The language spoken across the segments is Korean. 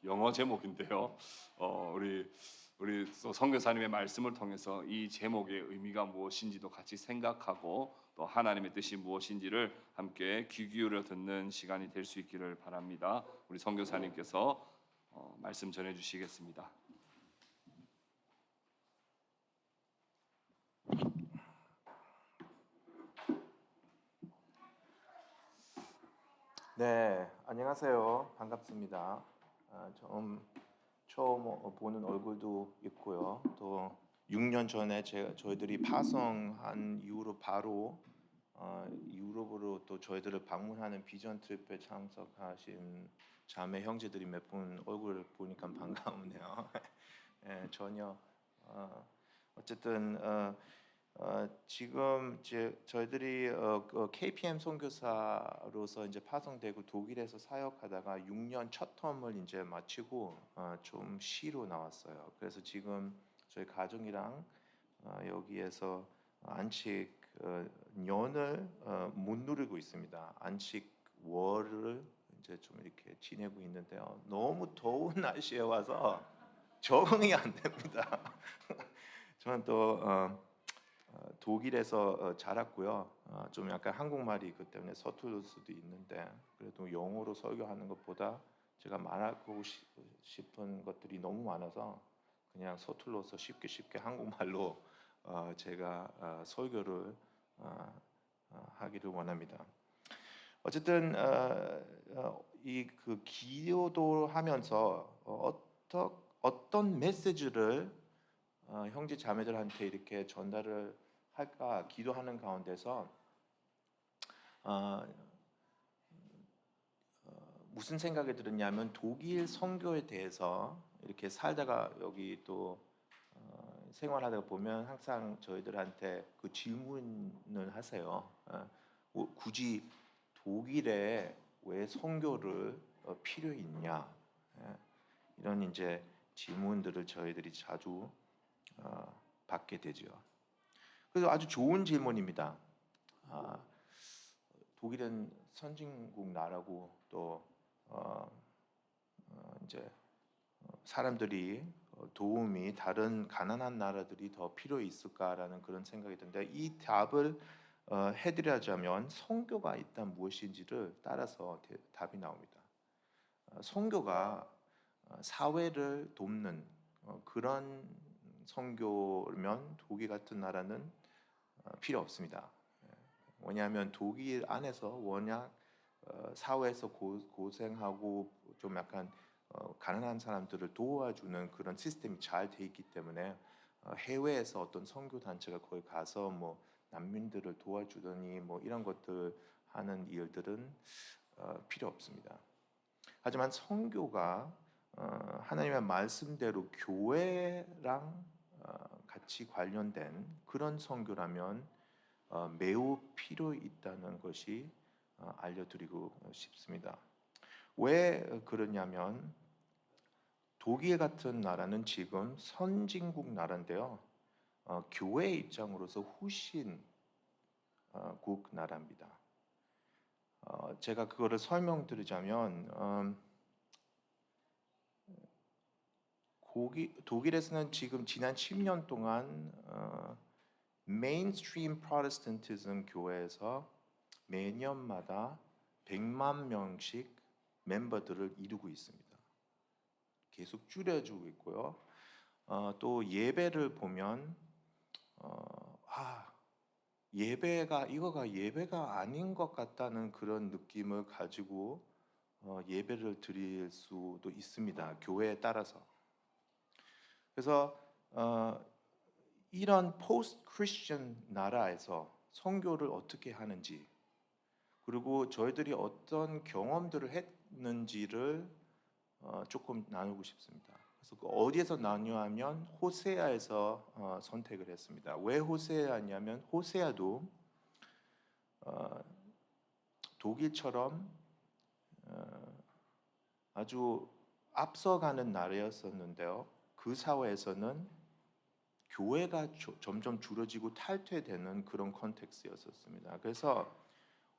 영어 제목인데요. 우리 또 선교사님의 말씀을 통해서 이 제목의 의미가 무엇인지도 같이 생각하고 또 하나님의 뜻이 무엇인지를 함께 귀 기울여 듣는 시간이 될 수 있기를 바랍니다. 우리 선교사님께서 말씀 전해 주시겠습니다. 네, 안녕하세요. 반갑습니다. 처음 보는 얼굴도 있고요. 또 6년 전에 저희들이 파송한 이후로 바로 유럽으로 또 저희들을 방문하는 비전 트립에 참석하신 자매 형제들이 몇 분 얼굴을 보니까 반가우네요. 전혀 어쨌든 지금 이제 저희들이 KPM 선교사로서 이제 파송되고 독일에서 사역하다가 6년 첫 텀을 이제 마치고 좀 쉬러 나왔어요. 그래서 지금 저희 가족이랑 여기에서 안식 년을 못 누리고 있습니다. 안식 월을 이제 좀 이렇게 지내고 있는데요. 너무 더운 날씨에 와서 적응이 안 됩니다. 저는 또 독일에서 자랐고요. 좀 약간 한국말이 그 때문에 서툴 수도 있는데 그래도 영어로 설교하는 것보다 제가 말하고 싶은 것들이 너무 많아서 그냥 서툴러서 쉽게 한국말로 제가 설교를 하기를 원합니다. 어쨌든 이 그 기도도 하면서 어떤 메시지를 형제 자매들한테 이렇게 전달을 할까 기도하는 가운데서 무슨 생각이 들었냐면 독일 선교에 대해서 이렇게 살다가 여기 또 생활하다가 보면 항상 저희들한테 그 질문을 하세요. 굳이 독일에 왜 선교를 필요 있냐? 이런 이제 질문들을 저희들이 자주 받게 되죠. 그래서 아주 좋은 질문입니다. 독일은 선진국 나라고 또 이제 사람들이 도움이 다른 가난한 나라들이 더 필요 있을까라는 그런 생각이 드는데 이 답을 해드리자면 선교가 일단 무엇인지를 따라서 답이 나옵니다. 선교가 사회를 돕는 그런 선교면 독일 같은 나라는 필요 없습니다. 왜냐하면 독일 안에서 워낙 사회에서 고생하고 좀 약간 가난한 사람들을 도와주는 그런 시스템이 잘 돼 있기 때문에 해외에서 어떤 선교 단체가 거기 가서 뭐 난민들을 도와주더니 뭐 이런 것들 하는 일들은 필요 없습니다. 하지만 선교가 하나님의 말씀대로 교회랑 같이 관련된 그런 선교라면 매우 필요 있다는 것이 알려드리고 싶습니다. 왜 그러냐면 독일 같은 나라는 지금 선진국 나라인데요. 교회 입장으로서 후신국 나라입니다. 제가 그거를 설명드리자면 독일에서는 지금 지난 10년 동안 메인스트림 프로테스탄티즘 교회에서 매년마다 100만 명씩 멤버들을 이루고 있습니다. 계속 줄여주고 있고요. 또 예배를 보면 이거가 예배가 아닌 것 같다는 그런 느낌을 가지고 예배를 드릴 수도 있습니다. 교회에 따라서. 그래서 이런 포스트 크리스천 나라에서 선교를 어떻게 하는지 그리고 저희들이 어떤 경험들을 했는지를 조금 나누고 싶습니다. 그래서 어디에서 나누냐면 호세아에서 선택을 했습니다. 왜 호세아냐면 호세아도 독일처럼 아주 앞서가는 나라였었는데요. 그 사회에서는 교회가 점점 줄어지고 탈퇴되는 그런 컨텍스트였었습니다. 그래서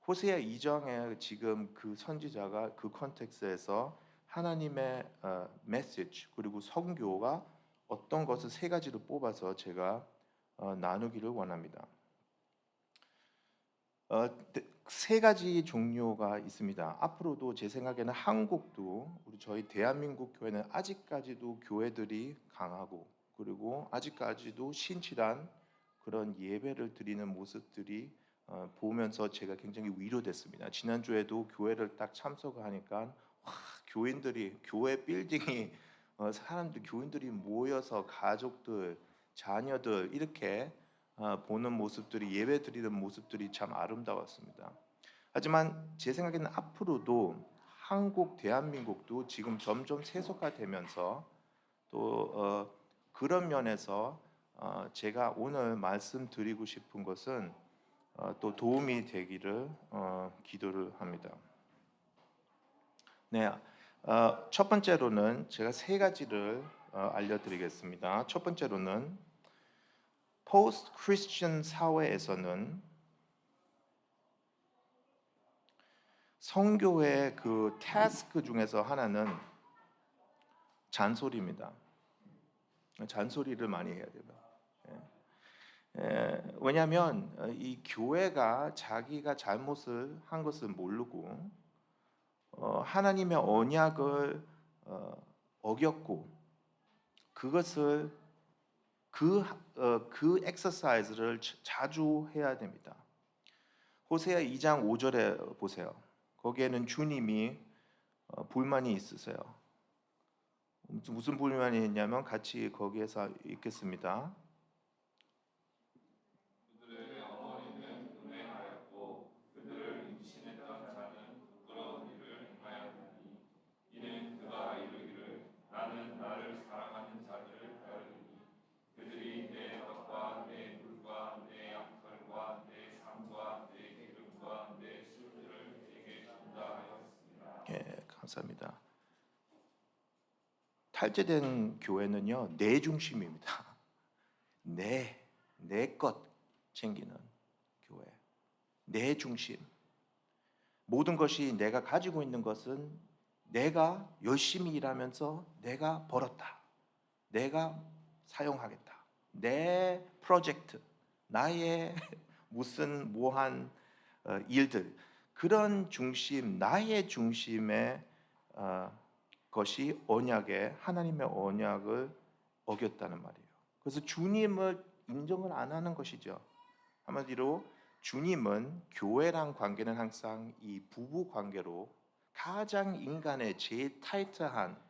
호세아 2장에 지금 그 선지자가 그 컨텍스트에서 하나님의 메시지 그리고 선교가 어떤 것을 세 가지로 뽑아서 제가 나누기를 원합니다. 세 가지 종류가 있습니다. 앞으로도 제 생각에는 한국도 저희 대한민국 교회는 아직까지도 교회들이 강하고 그리고 아직까지도 신실한 그런 예배를 드리는 모습들이 보면서 제가 굉장히 위로됐습니다. 지난주에도 교회를 딱 참석하니까 와, 교인들이 교회 빌딩이 사람들 교인들이 모여서 가족들, 자녀들 이렇게 보는 모습들이 예배 드리는 모습들이 참 아름다웠습니다. 하지만 제 생각에는 앞으로도 한국 대한민국도 지금 점점 세속화되면서 또 그런 면에서 제가 오늘 말씀드리고 싶은 것은 또 도움이 되기를 기도를 합니다. 네, 첫 번째로는 제가 세 가지를 알려드리겠습니다. 첫 번째로는 포스트 크리스천 사회에서는 선교의 그 태스크 중에서 하나는 잔소리입니다. 잔소리를 많이 해야 돼요. 왜냐하면 이 교회가 자기가 잘못을 한 것을 모르고 하나님의 언약을 어겼고 그것을 그 엑서사이즈를 자주 해야 됩니다. 호세아 2장 5절에 보세요. 거기에는 주님이 불만이 있으세요. 무슨 불만이 있냐면 같이 거기에서 읽겠습니다. 그들의 어머니는 음행하였고 그들을 임신했던 자는 부끄러운 일을 행하였느니 이는 그가 이르기를 나는 나를 사랑하는 자들을 따르리니 그들이 내 떡과 내 물과 내 양털과 내 삶과 내 기름과 내 술들을 내게 준다 하였습니다. 예, 감사합니다. 탈제된 교회는요 내 중심입니다. 내 것 챙기는 교회. 내 중심. 모든 것이 내가 가지고 있는 것은 내가 열심히 일하면서 내가 벌었다. 내가 사용하겠다. 내 프로젝트, 나의 무슨 뭐한 일들 그런 중심, 나의 중심의 것이 언약의 하나님의 언약을 어겼다는 말이에요. 그래서 주님을 인정을 안 하는 것이죠. 한마디로 주님은 교회랑 관계는 항상 이 부부 관계로 가장 인간의 제일 타이트한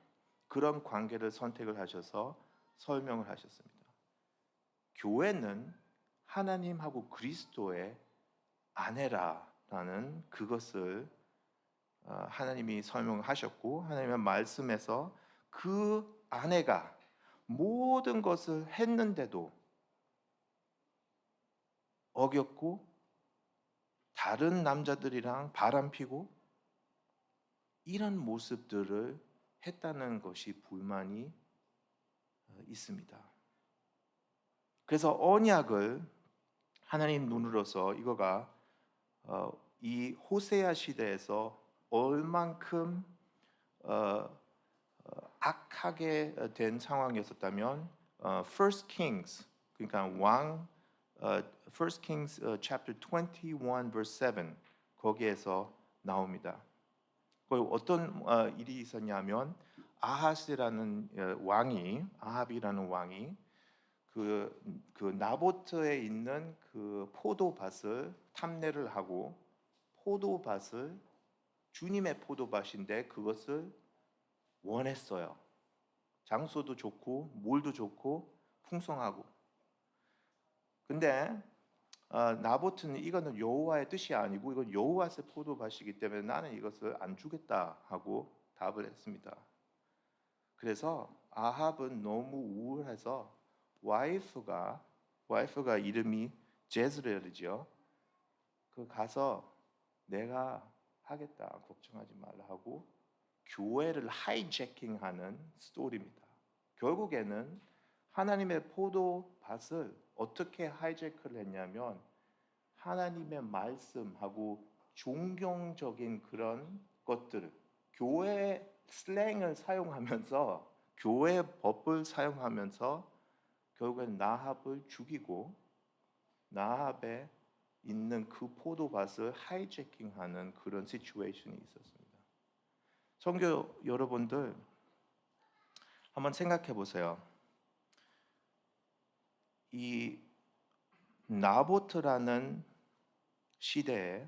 그런 관계를 선택을 하셔서 설명을 하셨습니다. 교회는 하나님하고 그리스도의 아내라는 그것을 하나님이 설명하셨고 하나님의 말씀에서 그 아내가 모든 것을 했는데도 어겼고 다른 남자들이랑 바람피고 이런 모습들을 했다는 것이 불만이 있습니다. 그래서 언약을 하나님 눈으로서 이거가 이 호세아 시대에서 얼만큼 악하게 된 상황이었다면 First Kings 그러니까 왕 First Kings chapter 21 verse 7 거기에서 나옵니다. 거기 어떤 일이 있었냐면 아합이라는 왕이 그 나보트에 있는 그 포도밭을 탐내를 하고 포도밭을 주님의 포도밭인데 그것을 원했어요. 장소도 좋고 물도 좋고 풍성하고. 근데 나보트는 이거는 여호와의 뜻이 아니고 이건 여호와의 포도밭이기 때문에 나는 이것을 안 주겠다 하고 답을 했습니다. 그래서 아합은 너무 우울해서 와이프가 이름이 제즈레엘이죠. 그 가서 내가 하겠다 걱정하지 말라 하고 교회를 하이제킹하는 스토리입니다. 결국에는 하나님의 포도밭을 어떻게 하이제크를 했냐면 하나님의 말씀하고 존경적인 그런 것들 교회 슬랭을 사용하면서 교회 법을 사용하면서 결국엔 나합을 죽이고 나합에 있는 그 포도밭을 하이제킹하는 그런 시츄에이션이 있었습니다. 성도 여러분들 한번 생각해 보세요. 이 나보트라는 시대에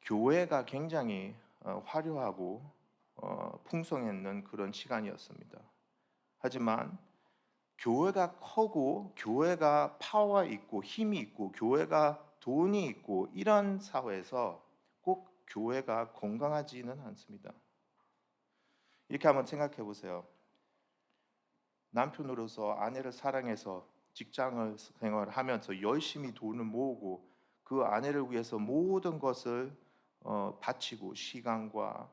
교회가 굉장히 화려하고 풍성했는 그런 시간이었습니다. 하지만 교회가 커고 교회가 파워 있고 힘이 있고 교회가 돈이 있고 이런 사회에서 꼭 교회가 건강하지는 않습니다. 이렇게 한번 생각해 보세요. 남편으로서 아내를 사랑해서 직장을 생활하면서 열심히 돈을 모으고 그 아내를 위해서 모든 것을 바치고 시간과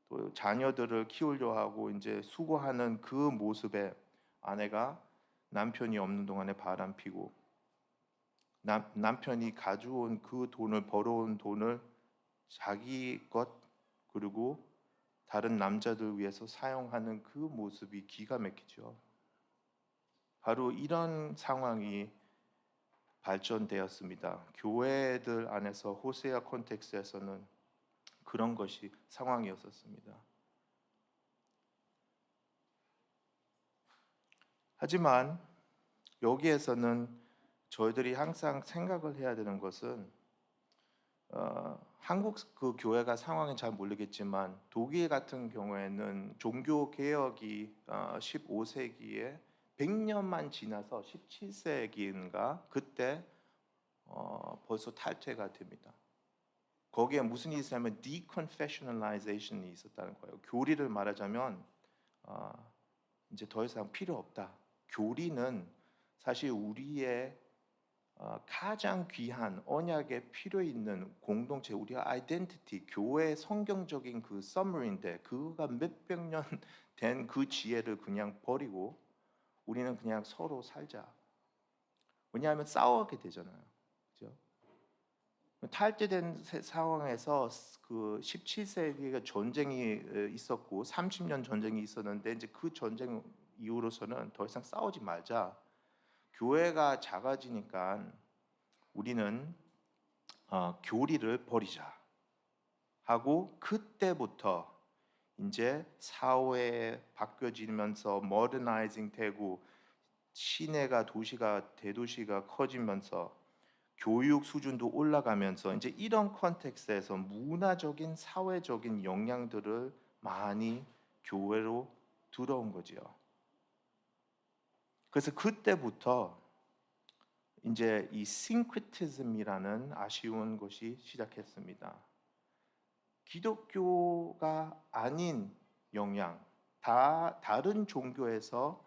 또 자녀들을 키우려 하고 이제 수고하는 그 모습에 아내가 남편이 없는 동안에 바람피고 남편이 가져온 그 돈을 벌어온 돈을 자기 것 그리고 다른 남자들 위해서 사용하는 그 모습이 기가 막히죠. 바로 이런 상황이 발전되었습니다. 교회들 안에서 호세아 콘텍스트에서는 그런 것이 상황이었었습니다. 하지만 여기에서는 저희들이 항상 생각을 해야 되는 것은 한국 그 교회가 상황은 잘 모르겠지만 독일 같은 경우에는 종교 개혁이 15세기에 100년만 지나서 17세기인가 그때 벌써 탈퇴가 됩니다. 거기에 무슨 일이 있었냐면 deconfessionalization이 있었다는 거예요. 교리를 말하자면 이제 더 이상 필요 없다. 교리는 사실 우리의 가장 귀한 언약에 필요 있는 공동체, 우리의 아이덴티티, 교회의 성경적인 그 서머리인데 그거가 몇백 년 된 그 지혜를 그냥 버리고 우리는 그냥 서로 살자. 왜냐하면 싸우게 되잖아요. 그죠? 탈퇴된 상황에서 그 17세기가 전쟁이 있었고 30년 전쟁이 있었는데 이제 그 전쟁 이후로서는 더 이상 싸우지 말자. 교회가 작아지니까 우리는 교리를 버리자 하고 그때부터 이제 사회에 바뀌어지면서 모더나이징 되고 시내가 도시가 대도시가 커지면서 교육 수준도 올라가면서 이제 이런 컨텍스트에서 문화적인 사회적인 영향들을 많이 교회로 들어온 거지요. 그래서 그때부터 이제 이 싱크리티즘이라는 아쉬운 것이 시작했습니다. 기독교가 아닌 영향, 다른 종교에서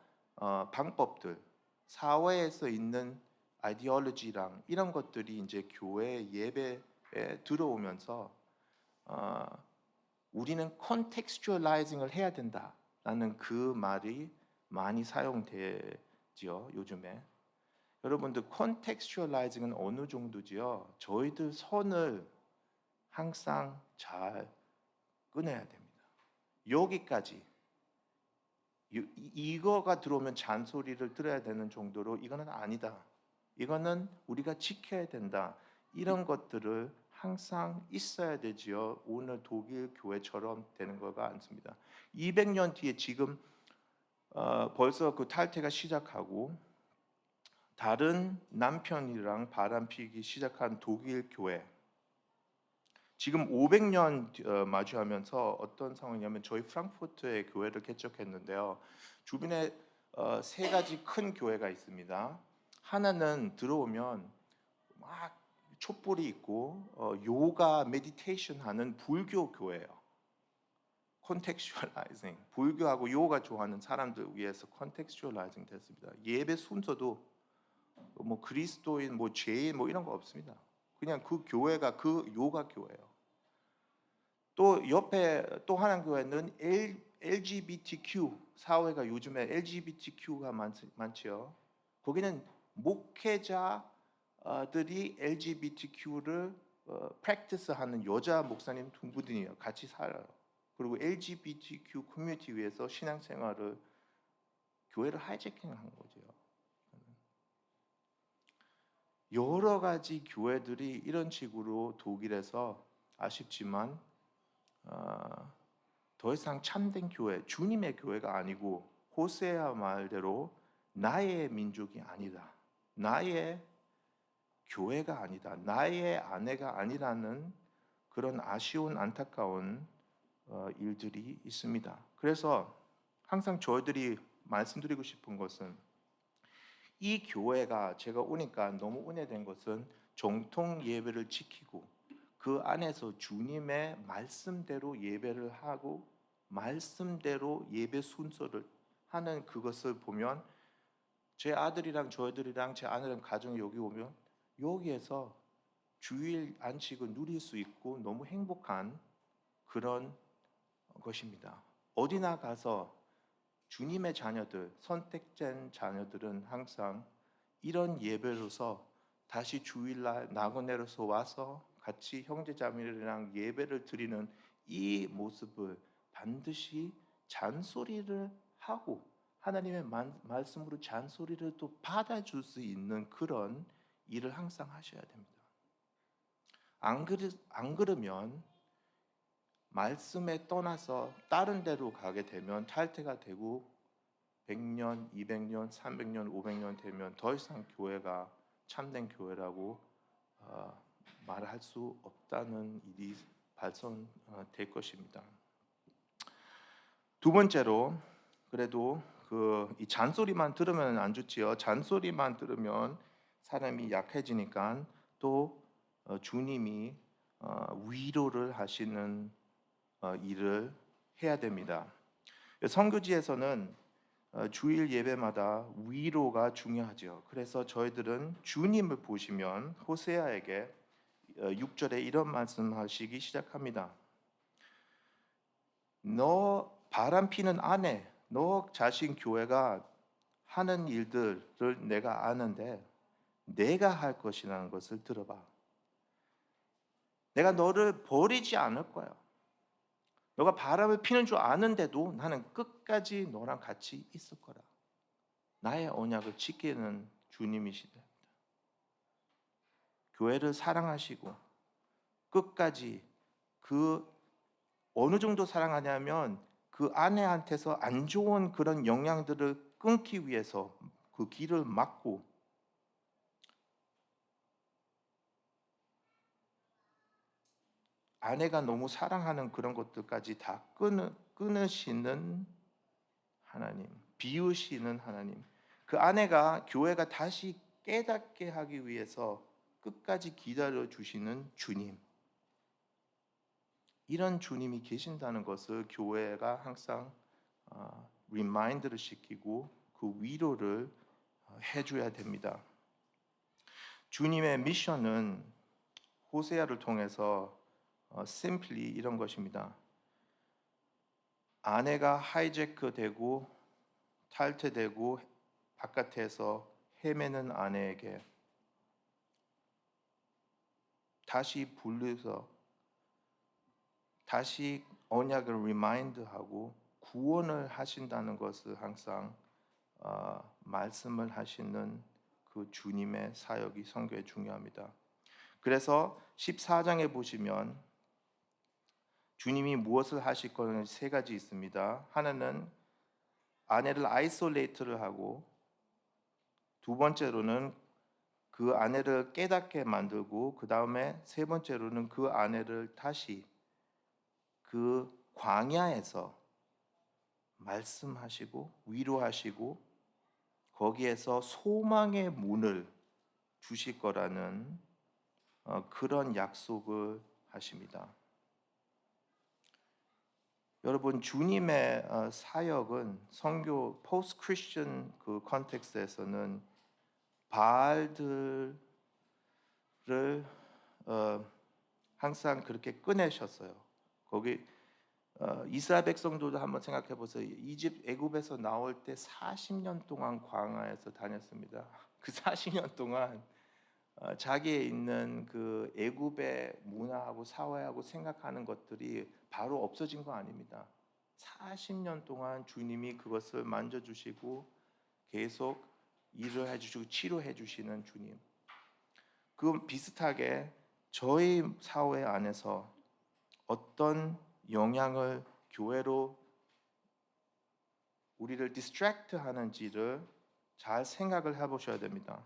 방법들, 사회에서 있는 아이디올로지랑 이런 것들이 이제 교회 예배에 들어오면서 우리는 컨텍스추얼라이징을 해야 된다라는 그 말이 많이 사용되지요 요즘에. 여러분들 컨텍스추얼라이징은 어느 정도지요? 저희들 선을 항상 잘 끊어야 됩니다. 여기까지 이거가 들어오면 잔소리를 들어야 되는 정도로 이거는 아니다. 이거는 우리가 지켜야 된다. 이런 것들을 항상 있어야 되지요. 오늘 독일 교회처럼 되는 거가 않습니다. 200년 뒤에 지금 벌써 그 탈퇴가 시작하고 다른 남편이랑 바람피기 시작한 독일 교회 지금 500년 마주하면서 어떤 상황이냐면 저희 프랑크푸르트에 교회를 개척했는데요. 주변에 세 가지 큰 교회가 있습니다. 하나는 들어오면 막 촛불이 있고 요가 메디테이션 하는 불교 교회예요. 컨텍스추얼라이징 불교하고 요가 좋아하는 사람들 위해서 컨텍스추얼라이징 됐습니다. 예배 순서도 뭐 그리스도인 뭐 죄인 뭐 이런 거 없습니다. 그냥 그 교회가 그 요가 교회예요. 또 옆에 또 하나 교회는 LGBTQ 사회가 요즘에 LGBTQ가 많지요. 거기는 목회자들이 LGBTQ를 프랙티스하는 여자 목사님 두 분이에요. 같이 살아요. 그리고 LGBTQ 커뮤니티 위해서 신앙생활을 교회를 하이제킹한 거죠. 여러 가지 교회들이 이런 식으로 독일에서 아쉽지만 더 이상 참된 교회, 주님의 교회가 아니고 호세아 말대로 나의 민족이 아니다. 나의 교회가 아니다. 나의 아내가 아니라는 그런 아쉬운 안타까운 일들이 있습니다. 그래서 항상 저희들이 말씀드리고 싶은 것은 이 교회가 제가 오니까 너무 은혜된 것은 정통 예배를 지키고 그 안에서 주님의 말씀대로 예배를 하고 말씀대로 예배 순서를 하는 그것을 보면 제 아들이랑 저희들이랑 제 아내랑 가정이 여기 오면 여기에서 주일 안식을 누릴 수 있고 너무 행복한 그런 것입니다. 어디나 가서 주님의 자녀들, 선택된 자녀들은 항상 이런 예배로서 다시 주일날 나그네로서 와서 같이 형제자매들이랑 예배를 드리는 이 모습을 반드시 잔소리를 하고 하나님의 말씀으로 잔소리를 또 받아줄 수 있는 그런 일을 항상 하셔야 됩니다. 안 그러면 말씀에 떠나서 다른 데로 가게 되면 탈퇴가 되고 100년, 200년, 300년, 500년 되면 더 이상 교회가 참된 교회라고 말할 수 없다는 일이 발생될 것입니다. 두 번째로 그래도 이 잔소리만 들으면 안 좋지요. 잔소리만 들으면 사람이 약해지니까 또 주님이 위로를 하시는 일을 해야 됩니다. 선교지에서는 주일 예배마다 위로가 중요하죠. 그래서 저희들은 주님을 보시면 호세아에게 6절에 이런 말씀하시기 시작합니다. 너 바람 피는 아내, 너 자신 교회가 하는 일들을 내가 아는데 내가 할 것이라는 것을 들어봐. 내가 너를 버리지 않을 거야. 너가 바람을 피는 줄 아는데도 나는 끝까지 너랑 같이 있을 거라. 나의 언약을 지키는 주님이시다. 교회를 사랑하시고 끝까지 그 어느 정도 사랑하냐면 그 아내한테서 안 좋은 그런 영향들을 끊기 위해서 그 길을 막고 아내가 너무 사랑하는 그런 것들까지 다 끊으시는 하나님, 비우시는 하나님. 그 아내가 교회가 다시 깨닫게 하기 위해서 끝까지 기다려 주시는 주님. 이런 주님이 계신다는 것을 교회가 항상 리마인드를 시키고 그 위로를 해줘야 됩니다. 주님의 미션은 호세아를 통해서 simply 이런 것입니다. 아내가 하이제크되고 탈퇴되고 바깥에서 헤매는 아내에게 다시 불러서 다시 언약을 리마인드하고 구원을 하신다는 것을 항상 말씀을 하시는 그 주님의 사역이 선교에 중요합니다. 그래서 14장에 보시면 주님이 무엇을 하실 거는 세 가지 있습니다. 하나는 아내를 아이솔레이트를 하고 두 번째로는 그 아내를 깨닫게 만들고 그 다음에 세 번째로는 그 아내를 다시 그 광야에서 말씀하시고 위로하시고 거기에서 소망의 문을 주실 거라는 그런 약속을 하십니다. 여러분 주님의 사역은 선교 포스트 크리스천 그 컨텍스트에서는 바알들을 항상 그렇게 꺼내셨어요. 거기 이스라엘 백성들도 한번 생각해 보세요. 애굽에서 나올 때 40년 동안 광야에서 다녔습니다. 그 40년 동안 자기에 있는 그 애굽의 문화하고 사회하고 생각하는 것들이 바로 없어진 거 아닙니다. 40년 동안 주님이 그것을 만져주시고 계속 일을 해주시고 치료해 주시는 주님. 그 비슷하게 저희 사회 안에서 어떤 영향을 교회로 우리를 디스트랙트 하는지를 잘 생각을 해보셔야 됩니다.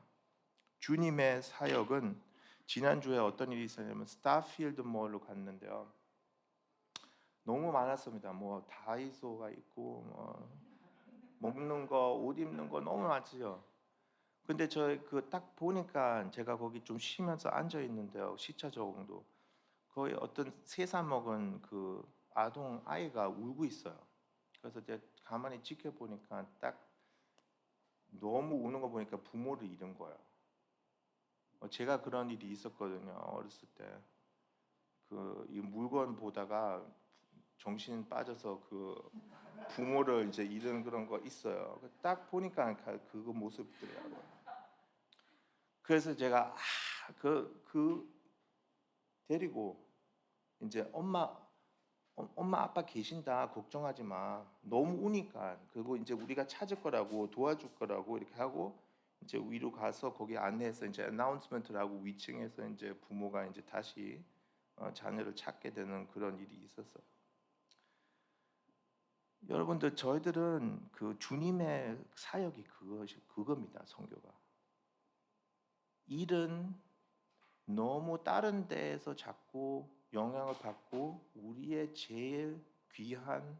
주님의 사역은 지난주에 어떤 일이 있었냐면 스타필드 몰로 갔는데요. 너무 많았습니다. 뭐 다이소가 있고 뭐 먹는 거, 옷 입는 거 너무 많지요. 근데 저 그 딱 보니까 제가 거기 좀 쉬면서 앉아 있는데요. 시차 적응도 거의 어떤 3살 먹은 그 아동 아이가 울고 있어요. 그래서 제가 가만히 지켜보니까 딱 너무 우는 거 보니까 부모를 잃은 거예요. 제가 그런 일이 있었거든요. 어렸을 때. 이 물건 보다가 정신 빠져서 그 부모를 이제 잃은 그런 거 있어요. 딱 보니까 그거 모습이더라고요. 그래서 제가 데리고 이제 엄마 아빠 계신다 걱정하지 마 너무 우니까 그리고 이제 우리가 찾을 거라고 도와줄 거라고 이렇게 하고 이제 위로 가서 거기 안내해서 이제 어나운스먼트를 하고 위층에서 이제 부모가 이제 다시 자녀를 찾게 되는 그런 일이 있었어요. 여러분들 저희들은 그 주님의 사역이 그겁니다. 선교가 일은 너무 다른 데에서 자꾸 영향을 받고 우리의 제일 귀한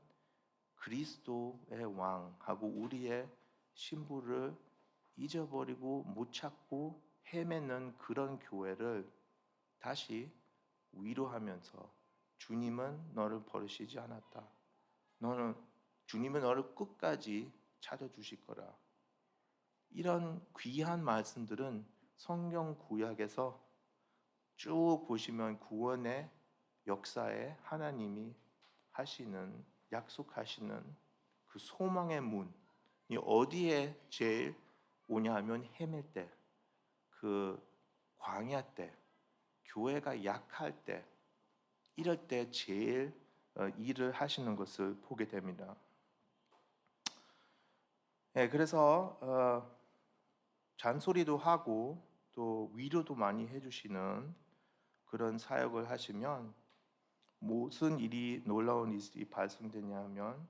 그리스도의 왕하고 우리의 신부를 잊어버리고 못 찾고 헤매는 그런 교회를 다시 위로하면서 주님은 너를 버리시지 않았다. 주님은 너를 끝까지 찾아주실 거라. 이런 귀한 말씀들은 성경 구약에서 쭉 보시면 구원의 역사에 하나님이 하시는 약속하시는 그 소망의 문이 어디에 제일 오냐 하면 헤맬 때, 그 광야 때, 교회가 약할 때, 이럴 때 제일 일을 하시는 것을 보게 됩니다. 네, 그래서 잔소리도 하고 또 위로도 많이 해주시는 그런 사역을 하시면 무슨 일이 놀라운 일이 발생되냐 하면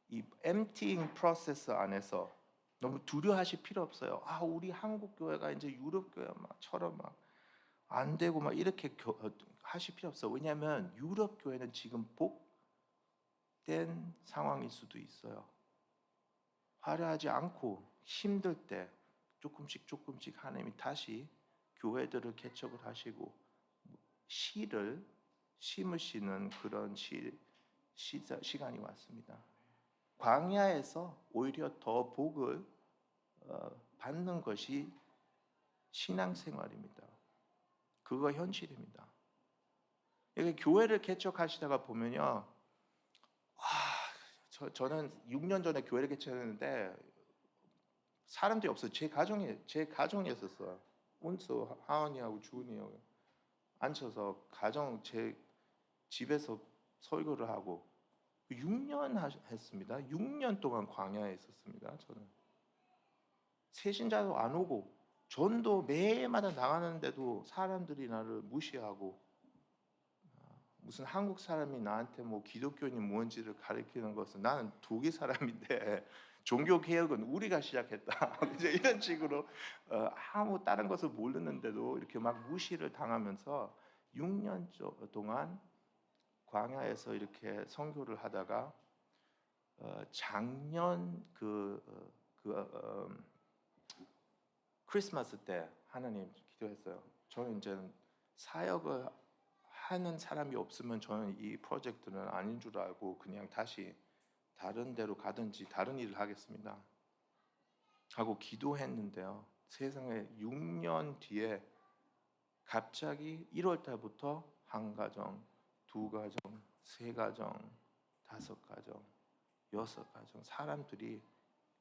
이 emptying 프로세스 안에서 너무 두려워하실 필요 없어요. 우리 한국 교회가 이제 유럽 교회처럼 막 안 되고 막 이렇게 하실 필요 없어요. 왜냐하면 유럽 교회는 지금 복된 상황일 수도 있어요. 화려하지 않고 힘들 때 조금씩 하나님이 다시 교회들을 개척을 하시고 씨를 심으시는 그런 시간이 왔습니다. 광야에서 오히려 더 복을 받는 것이 신앙생활입니다. 그거 현실입니다. 교회를 개척하시다가 보면요, 저는 6년 전에 교회를 개척했는데 사람들이 없어요. 제 가정이었어요. 온수 하은이하고 주은이하고 앉혀서 제 집에서 설교를 하고 6년 했습니다. 6년 동안 광야에 있었습니다. 저는 새신자도 안 오고 전도 매일마다 나가는데도 사람들이 나를 무시하고 무슨 한국 사람이 나한테 뭐 기독교인이 뭔지를 가르치는 것은 나는 독일 사람인데 종교 개혁은 우리가 시작했다. 이제 이런 식으로 아무 다른 것을 모르는데도 이렇게 막 무시를 당하면서 6년 동안 광야에서 이렇게 선교를 하다가 작년 크리스마스 때 하나님 기도했어요. 저는 이제 사역을 하는 사람이 없으면 저는 이 프로젝트는 아닌 줄 알고 그냥 다시 다른 데로 가든지 다른 일을 하겠습니다 하고 기도했는데요. 세상에 6년 뒤에 갑자기 1월 달부터 한 가정, 두 가정, 세 가정, 5가정, 6가정 사람들이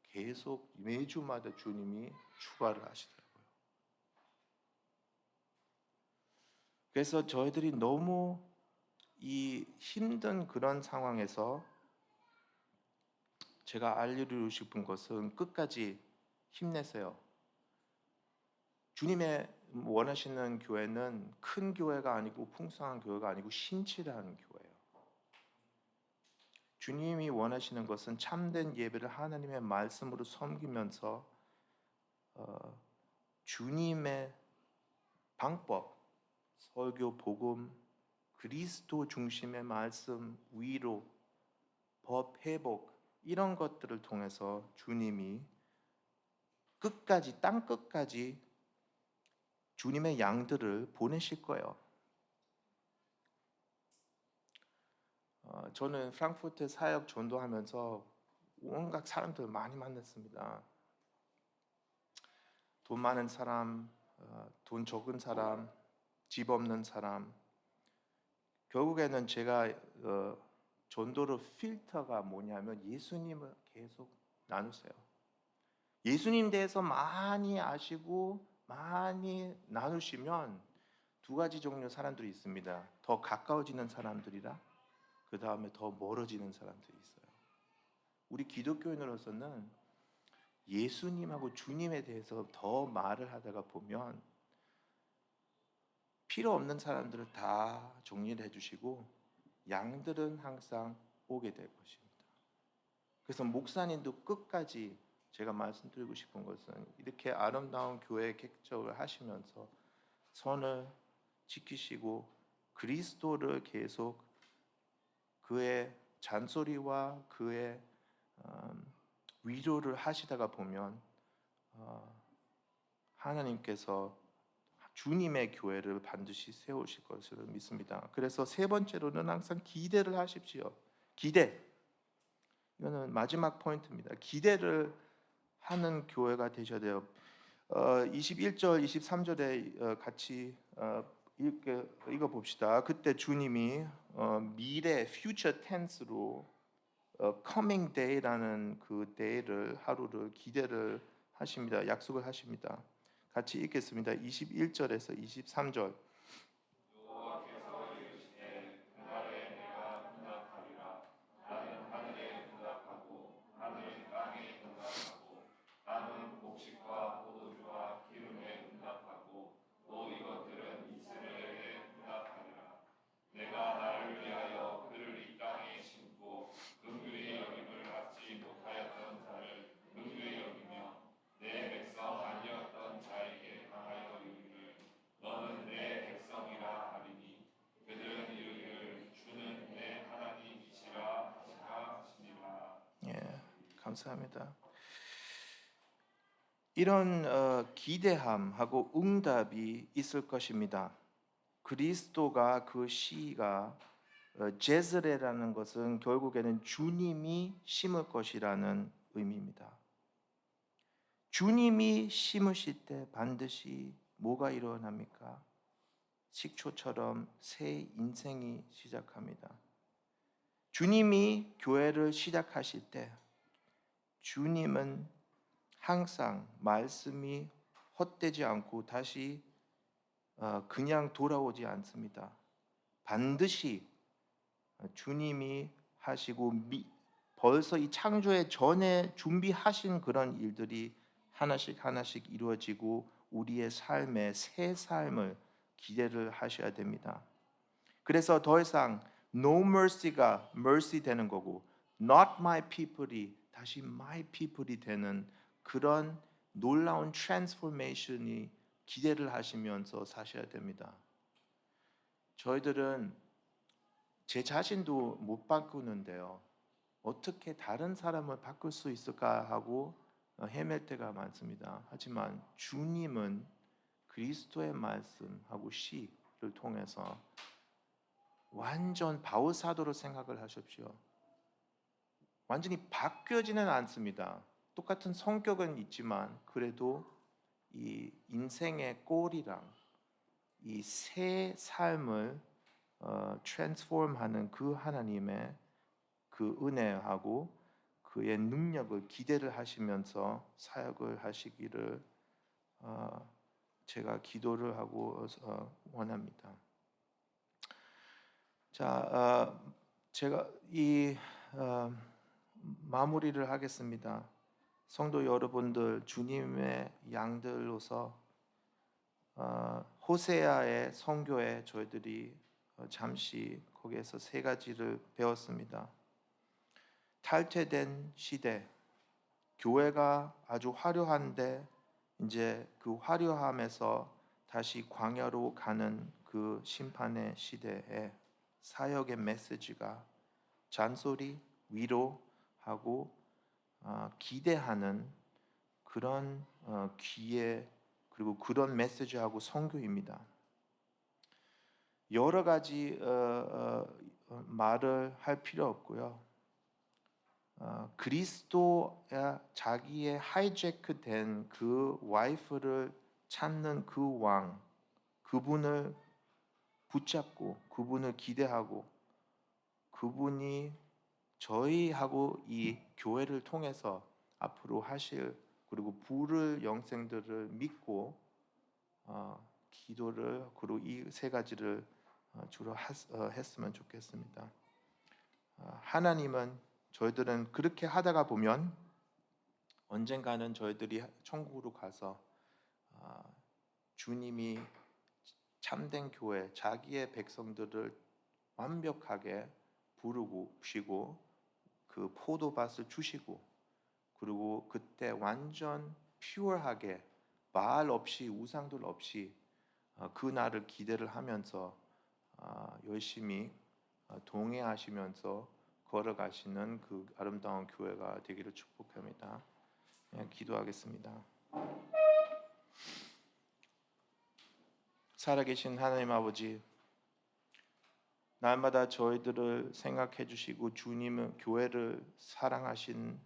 계속 매주마다 주님이 추가를 하시더라고요. 그래서 저희들이 너무 이 힘든 그런 상황에서 제가 알려드리고 싶은 것은 끝까지 힘내세요. 주님의 원하시는 교회는 큰 교회가 아니고 풍성한 교회가 아니고 신실한 교회예요. 주님이 원하시는 것은 참된 예배를 하나님의 말씀으로 섬기면서 주님의 방법, 설교, 복음, 그리스도 중심의 말씀, 위로, 법, 회복 이런 것들을 통해서 주님이 끝까지 땅 끝까지 주님의 양들을 보내실 거예요. 저는 프랑크푸르트 사역 전도하면서 온갖 사람들 많이 만났습니다. 돈 많은 사람, 돈 적은 사람, 집 없는 사람. 결국에는 제가 전도로 필터가 뭐냐면 예수님을 계속 나누세요. 예수님 대해서 많이 아시고 많이 나누시면 두 가지 종류 사람들이 있습니다. 더 가까워지는 사람들이라 그 다음에 더 멀어지는 사람들이 있어요. 우리 기독교인으로서는 예수님하고 주님에 대해서 더 말을 하다가 보면 필요 없는 사람들을 다 정리를 해주시고 양들은 항상 오게 될 것입니다. 그래서 목사님도 끝까지 제가 말씀드리고 싶은 것은 이렇게 아름다운 교회 개척을 하시면서 선을 지키시고 그리스도를 계속 그의 잔소리와 그의 위로를 하시다가 보면 하나님께서 주님의 교회를 반드시 세우실 것을 믿습니다. 그래서 세 번째로는 항상 기대를 하십시오. 기대. 이거는 마지막 포인트입니다. 기대를 하는 교회가 되셔야 돼요. 21절, 23절에 같이 읽어 봅시다. 그때 주님이 미래 future tense로 coming day라는 그 day를 하루를 기대를 하십니다. 약속을 하십니다. 같이 읽겠습니다. 21절에서 23절. 예, 감사합니다. 이런 기대함하고 응답이 있을 것입니다. 그리스도가 그 시가 제즈레라는 것은 결국에는 주님이 심을 것이라는 의미입니다. 주님이 심으실 때 반드시 뭐가 일어납니까? 식초처럼 새 인생이 시작합니다. 주님이 교회를 시작하실 때 주님은 항상 말씀이 헛되지 않고 다시 그냥 돌아오지 않습니다. 반드시 주님이 하시고 벌써 이 창조의 전에 준비하신 그런 일들이 하나씩 하나씩 이루어지고 우리의 삶의 새 삶을 기대를 하셔야 됩니다. 그래서 더 이상 no mercy가 mercy 되는 거고 not my people이 다시 my people이 되는 그런 놀라운 트랜스포메이션이 기대를 하시면서 사셔야 됩니다. 저희들은 제 자신도 못 바꾸는데요. 어떻게 다른 사람을 바꿀 수 있을까 하고 헤맬 때가 많습니다. 하지만 주님은 그리스도의 말씀하고 시를 통해서 완전 바울 사도로 생각을 하십시오. 완전히 바뀌어지는 않습니다. 똑같은 성격은 있지만 그래도 이 인생의 꼴이랑 이 새 삶을 트랜스폼하는 그 하나님의 그 은혜하고 그의 능력을 기대를 하시면서 사역을 하시기를 제가 기도를 하고 원합니다. 자, 제가 이 마무리를 하겠습니다. 성도 여러분들, 주님의 양들로서 호세아의 선교에 저희들이 잠시 거기에서 세 가지를 배웠습니다. 탈퇴된 시대, 교회가 아주 화려한데 이제 그 화려함에서 다시 광야로 가는 그 심판의 시대에 사역의 메시지가 잔소리, 위로하고 기대하는 그런 기회 그리고 그런 메시지하고 선교입니다. 여러 가지 말을 할 필요 없고요. 그리스도야 자기의 하이제크된 그 와이프를 찾는 그 왕, 그분을 붙잡고 그분을 기대하고 그분이 저희하고 이 교회를 통해서 앞으로 하실 그리고 부를 영생들을 믿고 기도를 그리고 이 세 가지를 주로 했으면 좋겠습니다. 하나님은 저희들은 그렇게 하다가 보면 언젠가는 저희들이 천국으로 가서 주님이 참된 교회 자기의 백성들을 완벽하게 부르시고 그 포도밭을 주시고 그리고 그때 완전 퓨어하게 바알 없이 우상들 없이 그 날을 기대를 하면서 열심히 동행하시면서 걸어가시는 그 아름다운 교회가 되기를 축복합니다. 기도하겠습니다. 살아계신 하나님 아버지, 날마다 저희들을 생각해 주시고 주님은 교회를 사랑하신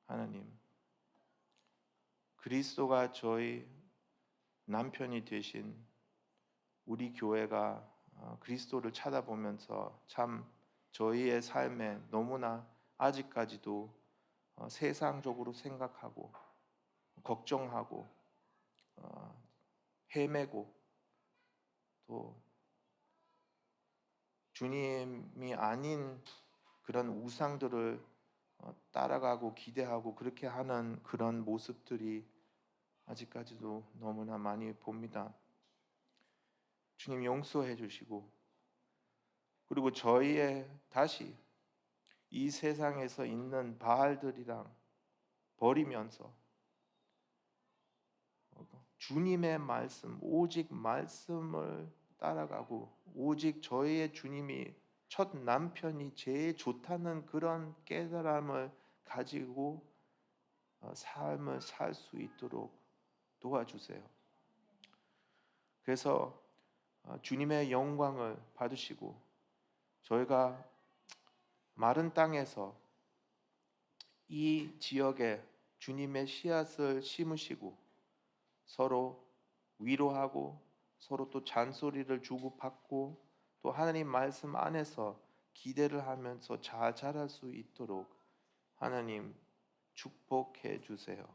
하나님, 그리스도가 저희 남편이 되신 우리 교회가 그리스도를 찾아보면서 참 저희의 삶에 너무나 아직까지도 세상적으로 생각하고 걱정하고 헤매고 또 주님이 아닌 그런 우상들을 따라가고 기대하고 그렇게 하는 그런 모습들이 아직까지도 너무나 많이 봅니다. 주님 용서해 주시고 그리고 저희의 다시 이 세상에서 있는 바알들이랑 버리면서 주님의 말씀, 오직 말씀을 따라가고 오직 저희의 주님이 첫 남편이 제일 좋다는 그런 깨달음을 가지고 삶을 살 수 있도록 도와주세요. 그래서 주님의 영광을 받으시고 저희가 마른 땅에서 이 지역에 주님의 씨앗을 심으시고 서로 위로하고 서로 또 잔소리를 주고받고 또 하나님 말씀 안에서 기대를 하면서 잘 자랄 수 있도록 하나님 축복해 주세요.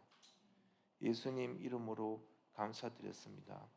예수님 이름으로 감사드렸습니다.